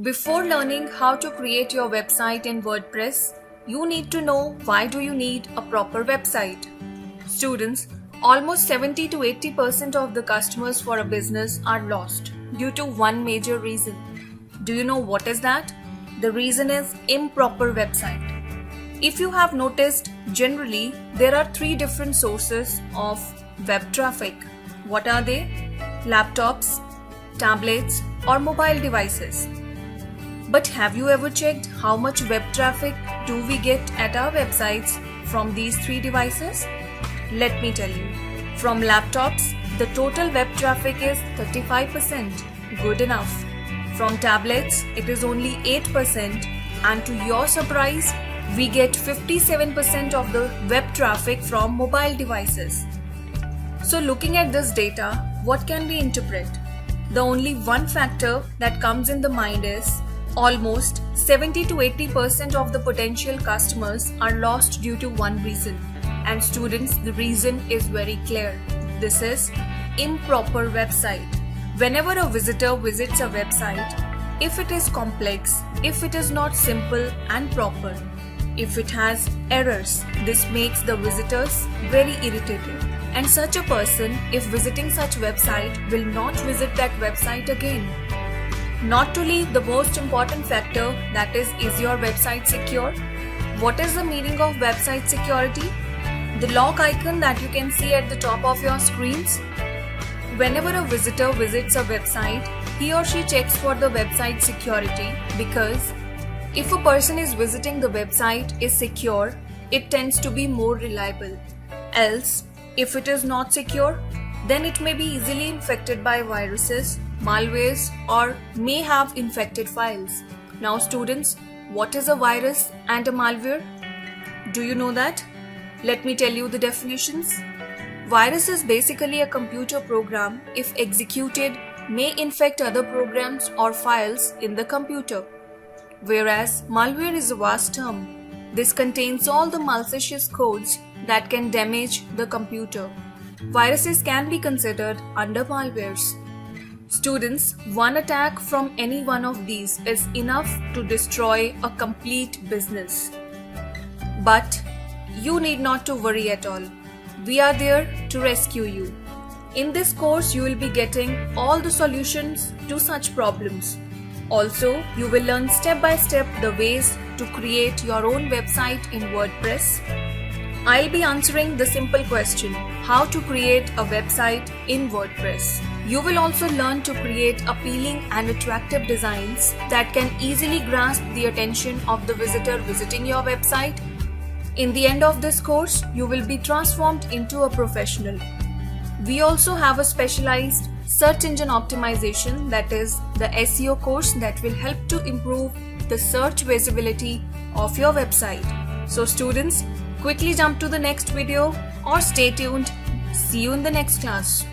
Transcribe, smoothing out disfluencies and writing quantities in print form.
Before learning how to create your website in WordPress, you need to know why do you need a proper website. Students, almost 70 to 80% of the customers for a business are lost due to one major reason. Do you know what is that? The reason is improper website. If you have noticed, generally there are three different sources of web traffic. What are they? Laptops, tablets, or mobile devices. But have you ever checked how much web traffic do we get at our websites from these three devices? Let me tell you. From laptops, the total web traffic is 35%. Good enough. From tablets, it is only 8%, and to your surprise, we get 57% of the web traffic from mobile devices. So looking at this data, what can we interpret? The only one factor that comes in the mind is almost 70 to 80% of the potential customers are lost due to one reason. And students, the reason is very clear. This is improper website. Whenever a visitor visits a website, if it is complex, if it is not simple and proper, if it has errors, this makes the visitors very irritated. And such a person, if visiting such website, will not visit that website again. Not to leave the most important factor, that is your website secure? What is the meaning of website security? The lock icon that you can see at the top of your screens. Whenever a visitor visits a website, he or she checks for the website security, because if a person is visiting the website is secure, it tends to be more reliable. Else, if it is not secure, then it may be easily infected by viruses, malwares, or may have infected files. Now students, what is a virus and a malware? Do you know that? Let me tell you the definitions. Virus is basically a computer program, if executed, may infect other programs or files in the computer. Whereas malware is a vast term. This contains all the malicious codes that can damage the computer. Viruses can be considered under malwares. Students, one attack from any one of these is enough to destroy a complete business. But you need not to worry at all. We are there to rescue you. In this course, you will be getting all the solutions to such problems. Also, you will learn step by step the ways to create your own website in WordPress. I'll be answering the simple question, how to create a website in WordPress. You will also learn to create appealing and attractive designs that can easily grasp the attention of the visitor visiting your website. In the end of this course, you will be transformed into a professional. We also have a specialized search engine optimization, that is the SEO course, that will help to improve the search visibility of your website. So students, quickly jump to the next video or stay tuned. See you in the next class.